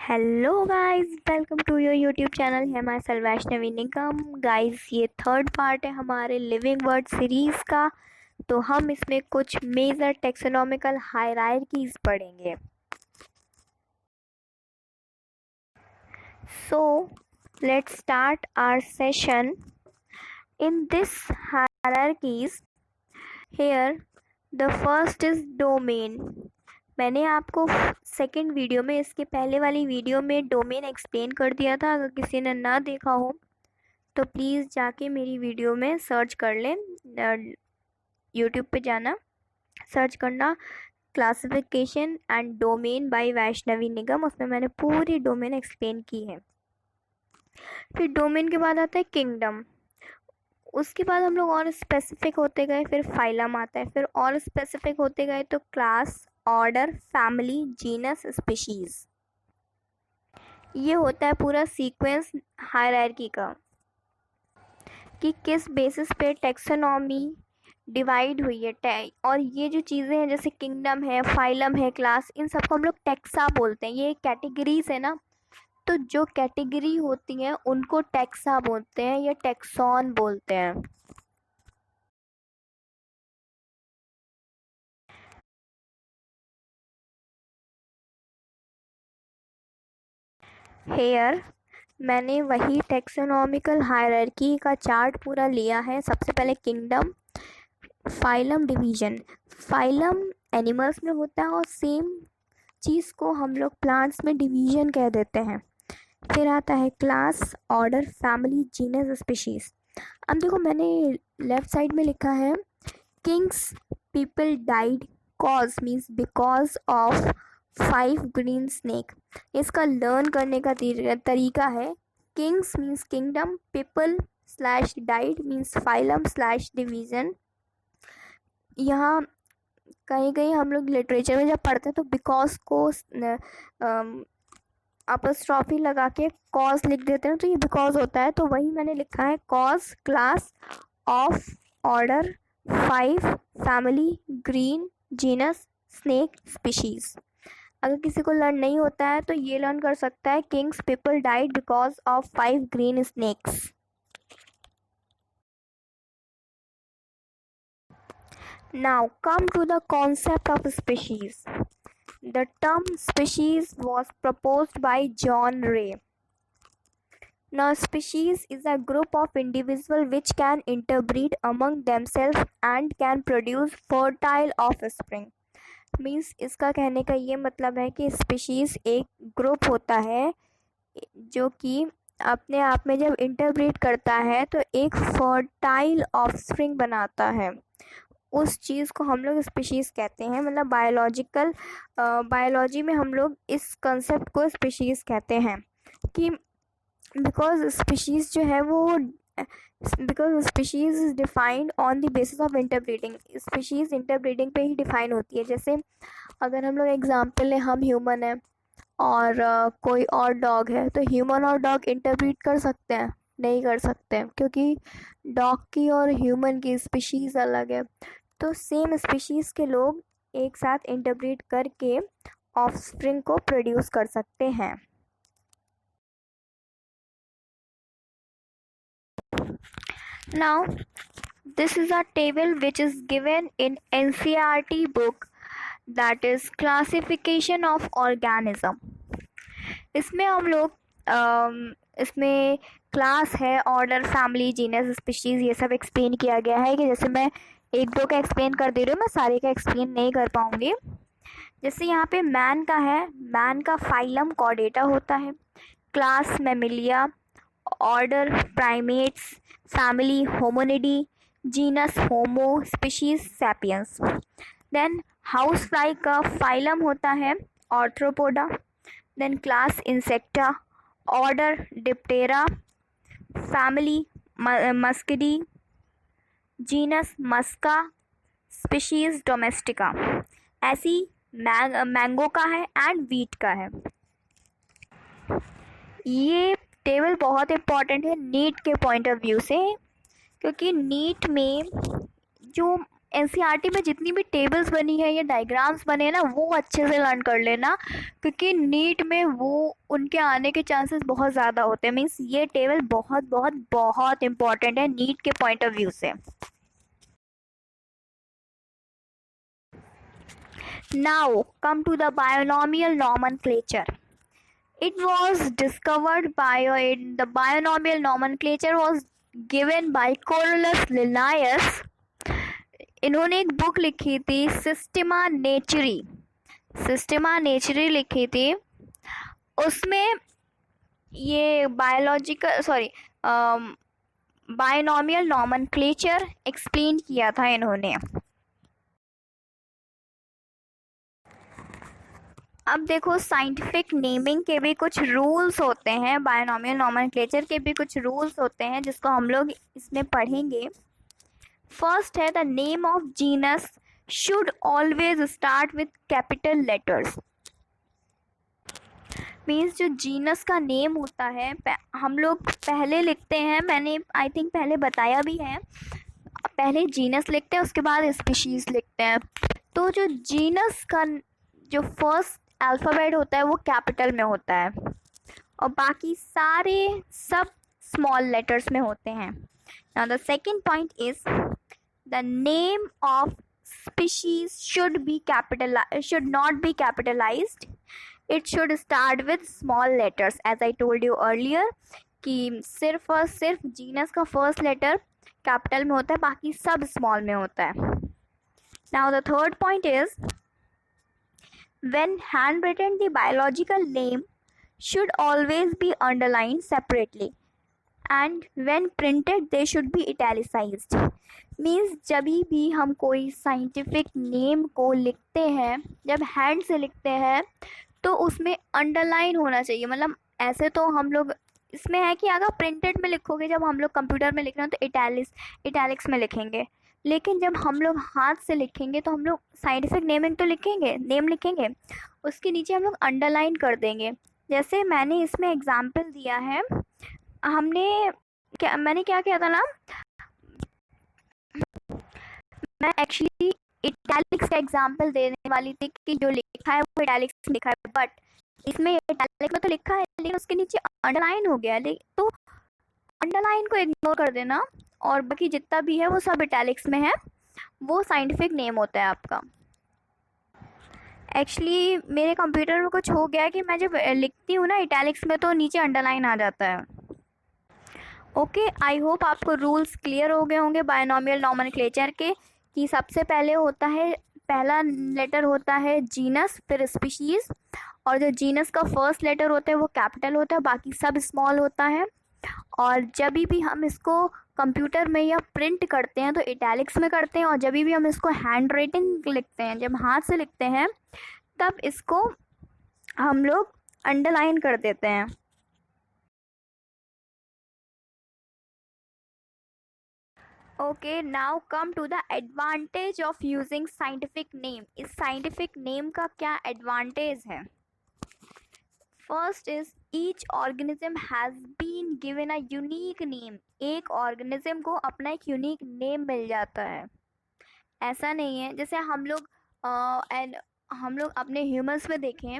Hello guys, welcome to your YouTube channel है myself Vaishnavi Nigam. Guys, ये third part है हमारे लिविंग वर्ड सीरीज़ का। तो हम इसमें कुछ मेजर टेक्सोनॉमिकल हायरार्कीज पढ़ेंगे। So let's start our session. In this hierarchies here the first is domain. मैंने आपको सेकंड वीडियो में, इसके पहले वाली वीडियो में डोमेन एक्सप्लेन कर दिया था। अगर किसी ने ना देखा हो तो प्लीज़ जाके मेरी वीडियो में सर्च कर लें। यूट्यूब पे जाना, सर्च करना classification and domain by Vaishnavi Nigam. उसमें मैंने पूरी डोमेन एक्सप्लेन की है। फिर डोमेन के बाद आता है किंगडम। उसके बाद हम लोग और स्पेसिफिक होते गए, फिर फाइलम आता है, फिर और स्पेसिफिक होते गए तो class, order, family, genus, species. ये होता है पूरा सीक्वेंस हायरार्की का कि किस बेसिस पे टेक्सोनॉमी डिवाइड हुई है। और ये जो चीज़ें हैं जैसे किंगडम है, फाइलम है, क्लास, इन सबको हम लोग टेक्सा बोलते हैं। ये कैटेगरीज है ना, तो जो कैटेगरी होती हैं उनको टेक्सा बोलते हैं या टेक्सॉन बोलते हैं। हेयर मैंने वही टेक्सोनॉमिकल हायरार्की का चार्ट पूरा लिया है। सबसे पहले kingdom, phylum, division. Phylum animals में होता है और सेम चीज़ को हम लोग प्लांट्स में डिवीजन कह देते हैं। फिर आता है class, order, family, genus, species. अब देखो, मैंने लेफ्ट साइड में लिखा है kings people died cause means because of 5 green snake. इसका लर्न करने का तरीका है Kings means kingdom, people slash died means phylum slash division. यहाँ कहीं कहीं हम लोग लिटरेचर में जब पढ़ते हैं तो बिकॉज को अपस्ट्रॉफी लगा के कॉज लिख देते हैं, तो ये बिकॉज होता है। तो वही मैंने लिखा है cause, class, of, order, 5, family, green, genus, snake, species. अगर किसी को लर्न नहीं होता है तो ये लर्न कर सकता है kings people died because of 5 green snakes. Now come to the concept of species. The term species was proposed by John Ray. Now, species is a group of individuals which can interbreed among themselves and can produce fertile offspring. Means इसका कहने का ये मतलब है कि species एक group होता है जो कि अपने आप में जब इंटरब्रीड करता है तो एक फर्टाइल ऑफस्प्रिंग बनाता है। उस चीज़ को हम लोग स्पीशीज़ कहते हैं। मतलब बायोलॉजी में हम लोग इस कंसेप्ट को स्पीशीज़ कहते हैं कि बिकॉज स्पीशीज़ जो है वो because species is defined on the basis of interbreeding. Species interbreeding पे ही डिफाइन होती है। जैसे अगर हम लोग एग्जांपल लें, हम ह्यूमन है और कोई और डॉग है, तो ह्यूमन और डॉग इंटरब्रीड कर सकते हैं? नहीं कर सकते हैं, क्योंकि डॉग की और ह्यूमन की स्पीशीज़ अलग है। तो सेम स्पीशीज़ के लोग एक साथ इंटरब्रीड करके ऑफस्प्रिंग को प्रोड्यूस कर सकते हैं। Now, this is a table which is given in NCERT book, that is classification of organism. इसमें हम लोग इसमें क्लास है, ऑर्डर, फैमिली, जीनस, स्पीशीज़, ये सब एक्सप्लेन किया गया है। कि जैसे मैं एक दो का एक्सप्लेन कर दे रही हूँ, मैं सारे का एक्सप्लेन नहीं कर पाऊँगी। जैसे यहाँ पे मैन का है, मैन का फाइलम कॉर्डेटा होता है, class mammalia, order primates, family hominidae, genus homo, species sapiens. Then house fly का फाइलम होता है arthropoda, then class insecta, order diptera, family muscidae, genus musca, species domestica. ऐसी मैंगो का है एंड वीट का है। ये टेबल बहुत इम्पॉर्टेंट है नीट के पॉइंट ऑफ व्यू से, क्योंकि नीट में जो एनसीईआरटी में जितनी भी टेबल्स बनी है या डायग्राम्स बने हैं ना, वो अच्छे से लर्न कर लेना, क्योंकि नीट में वो उनके आने के चांसेस बहुत ज़्यादा होते हैं। मीन्स ये टेबल बहुत बहुत बहुत इम्पॉर्टेंट है नीट के पॉइंट ऑफ व्यू से। Now come to the binomial nomenclature. It was discovered by the binomial nomenclature was given by Corollas Linnaeus. इन्होंने एक बुक लिखी थी सिस्टेमा नेचुरी लिखी थी। उसमें ये बायोनॉमियल नॉमेनक्लेचर एक्सप्लेन किया था इन्होंने। अब देखो साइंटिफिक नेमिंग के भी कुछ रूल्स होते हैं, बायोनॉमियल नॉमेनक्लेचर के भी कुछ रूल्स होते हैं जिसको हम लोग इसमें पढ़ेंगे। फर्स्ट है the name of genus should always start with capital letters. Means जो जीनस का नेम होता है हम लोग पहले लिखते हैं, मैंने आई थिंक पहले बताया भी है, पहले जीनस लिखते हैं उसके बाद स्पीशीज लिखते हैं। तो जो जीनस का जो फर्स्ट अल्फ़ाबेट होता है वो कैपिटल में होता है और बाकी सारे सब स्मॉल लेटर्स में होते हैं। Now the second point is the name of species should not be capitalised, it should start with small letters. As I told you earlier कि सिर्फ और सिर्फ जीनस का फर्स्ट लेटर कैपिटल में होता है, बाकी सब स्मॉल में होता है। Now the third point is when handwritten the biological name should always be underlined separately and when printed they should be italicized। Means जब भी हम कोई साइंटिफिक नेम को लिखते हैं, जब हैंड से लिखते हैं तो उसमें अंडरलाइन होना चाहिए। मतलब ऐसे तो हम लोग इसमें है कि अगर प्रिंटेड में लिखोगे, जब हम लोग कंप्यूटर में लिख रहे हैं तो इटैलिक्स में लिखेंगे, लेकिन जब हम लोग हाथ से लिखेंगे तो हम लोग साइंटिफिक नेम लिखेंगे, उसके नीचे हम लोग अंडरलाइन कर देंगे। जैसे मैंने इसमें एग्जाम्पल दिया है, मैंने क्या किया था ना, मैं एक्चुअली इटैलिक्स का एग्जाम्पल देने वाली थी कि जो लिखा है वो इटैलिक्स में लिखा है, बट इसमें इटैलिक में तो लिखा है लेकिन उसके नीचे अंडरलाइन हो गया है, तो अंडरलाइन को इग्नोर कर देना और बाकी जितना भी है वो सब इटैलिक्स में है, वो साइंटिफिक नेम होता है आपका। एक्चुअली मेरे कंप्यूटर में कुछ हो गया कि मैं जब लिखती हूँ ना इटैलिक्स में तो नीचे अंडरलाइन आ जाता है। ओके, आई होप आपको रूल्स क्लियर हो गए होंगे बायोनॉमियल नॉमेनक्लेचर के, कि सबसे पहले होता है, पहला लेटर होता है जीनस, फिर स्पीशीज, और जो जीनस का फर्स्ट लेटर होता है वो कैपिटल होता है, बाकी सब स्मॉल होता है। और जब भी हम इसको कंप्यूटर में या प्रिंट करते हैं तो इटैलिक्स में करते हैं, और जब भी हम इसको हैंड राइटिंग लिखते हैं, जब हाथ से लिखते हैं, तब इसको हम लोग अंडरलाइन कर देते हैं। Okay, now come to the advantage of using scientific name. इस साइंटिफिक नेम का क्या एडवांटेज है? First is each organism has been given a unique name. एक ऑर्गेनिज्म को अपना एक यूनिक नेम मिल जाता है। ऐसा नहीं है जैसे हम लोग अपने ह्यूमंस में देखें,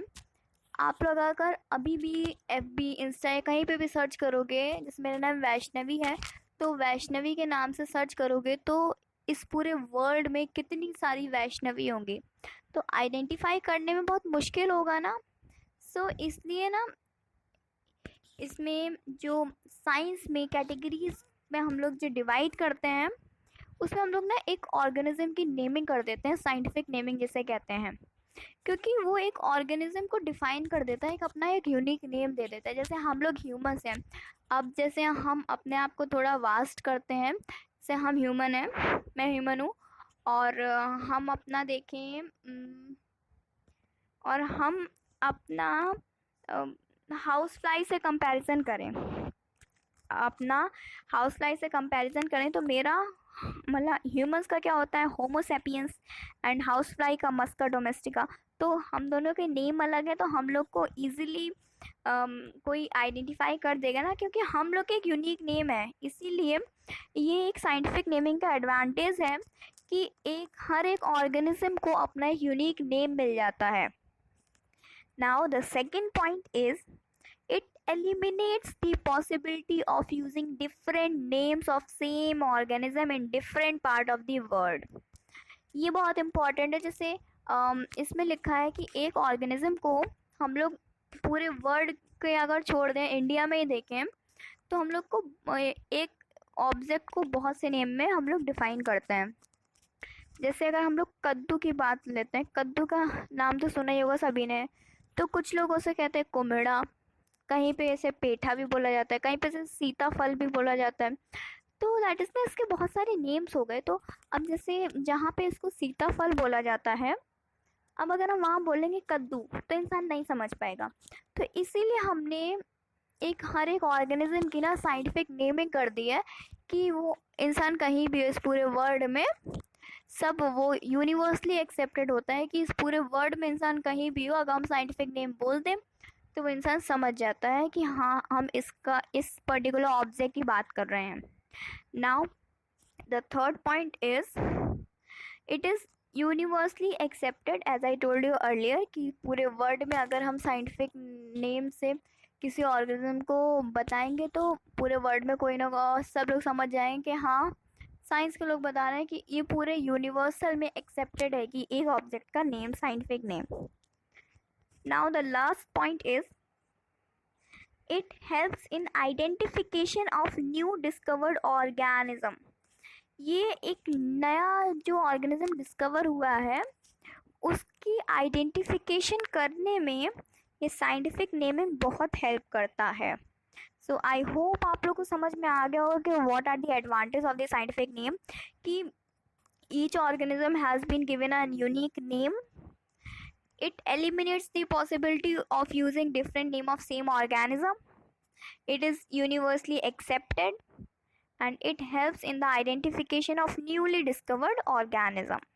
आप लोग अगर अभी भी FB इंस्टा या कहीं पे भी सर्च करोगे, जैसे मेरा नाम वैष्णवी है, तो वैष्णवी के नाम से सर्च करोगे तो इस पूरे वर्ल्ड में कितनी सारी वैष्णवी होंगी, तो आइडेंटिफाई करने में बहुत मुश्किल होगा ना। सो इसलिए ना इसमें जो साइंस में कैटेगरीज में हम लोग जो डिवाइड करते हैं उसमें हम लोग ना एक ऑर्गेनिज्म की नेमिंग कर देते हैं, साइंटिफिक नेमिंग जिसे कहते हैं, क्योंकि वो एक ऑर्गेनिज्म को डिफाइन कर देता है, अपना एक यूनिक नेम दे देता है। जैसे हम लोग ह्यूमंस हैं, अब जैसे हम अपने आप को थोड़ा वास्ट करते हैं, जैसे हम ह्यूमन हैं, मैं ह्यूमन हूँ, और हम अपना देखें और हम अपना हाउस फ्लाई से कंपैरिजन करें, तो मेरा मतलब ह्यूमंस का क्या होता है, Homo sapiens, and house fly का मस्का डोमेस्टिका। तो हम दोनों के नेम अलग है, तो हम लोग को ईजिली कोई आइडेंटिफाई कर देगा ना, क्योंकि हम लोग के एक यूनिक नेम है। इसीलिए ये एक साइंटिफिक नेमिंग का एडवांटेज है कि हर एक ऑर्गेनिज्म को अपना एक यूनिक नेम मिल जाता है. Now the second point is it eliminates the possibility of using different names of same organism in different part of the world. ये बहुत इम्पॉर्टेंट है. जैसे इसमें लिखा है कि एक ऑर्गेनिज्म को हम लोग पूरे वर्ल्ड के अगर छोड़ दें, इंडिया में ही देखें, तो हम लोग को एक ऑब्जेक्ट को बहुत से नेम में हम लोग डिफाइन करते हैं. जैसे अगर हम लोग कद्दू की बात लेते हैं, कद्दू का नाम तो सुना ही होगा सभी ने. तो कुछ लोग उसे कहते हैं कुम्हड़ा, कहीं पे इसे पेठा भी बोला जाता है, कहीं पे इसे सीताफल भी बोला जाता है. तो दैट इज में इसके बहुत सारे नेम्स हो गए. तो अब जैसे जहाँ पे इसको सीताफल बोला जाता है, अब अगर हम वहाँ बोलेंगे कद्दू तो इंसान नहीं समझ पाएगा. तो इसीलिए हमने हर एक ऑर्गेनिज्म की ना साइंटिफिक नेमिंग कर दी है कि वो इंसान कहीं भी इस पूरे वर्ल्ड में, सब वो यूनिवर्सली एक्सेप्टेड होता है कि इस पूरे वर्ल्ड में इंसान कहीं भी हो, अगर हम साइंटिफिक नेम बोल दें तो वो इंसान समझ जाता है कि हाँ, हम इस पर्टिकुलर ऑब्जेक्ट की बात कर रहे हैं. Now the third point is it is universally accepted, as I told you earlier, कि पूरे वर्ल्ड में अगर हम साइंटिफिक नेम से किसी ऑर्गेनिज्म को बताएंगे तो पूरे वर्ल्ड में कोई ना सब लोग समझ जाएंगे कि हाँ, साइंस के लोग बता रहे हैं कि ये पूरे यूनिवर्सल में एक्सेप्टेड है कि एक ऑब्जेक्ट का name, scientific name. Now the last point is it helps in identification of new discovered organism. ये एक नया जो ऑर्गेनिज्म डिस्कवर हुआ है उसकी आइडेंटिफिकेशन करने में ये साइंटिफिक नेमिंग बहुत हेल्प करता है. सो आई होप आप लोग को समझ में आ गया होगा कि what are the advantage of the scientific name, कि each organism has been given a unique name. It eliminates the possibility of using different name of same organism. It is universally accepted and it helps in the identification of newly discovered organism.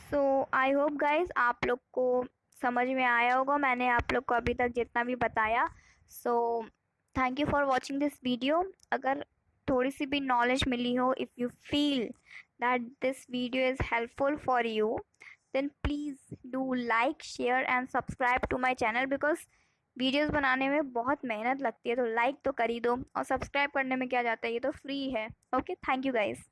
So I hope guys आप लोग को समझ में आया होगा मैंने आप लोग को अभी तक जितना भी बताया. So thank you for watching this video. अगर थोड़ी सी भी नॉलेज मिली हो, if you feel that this video is helpful for you, then please do like, share and subscribe to my channel, because videos बनाने में बहुत मेहनत लगती है. तो लाइक तो कर ही दो, और सब्सक्राइब करने में क्या जाता है, ये तो फ्री है. Okay, thank you guys.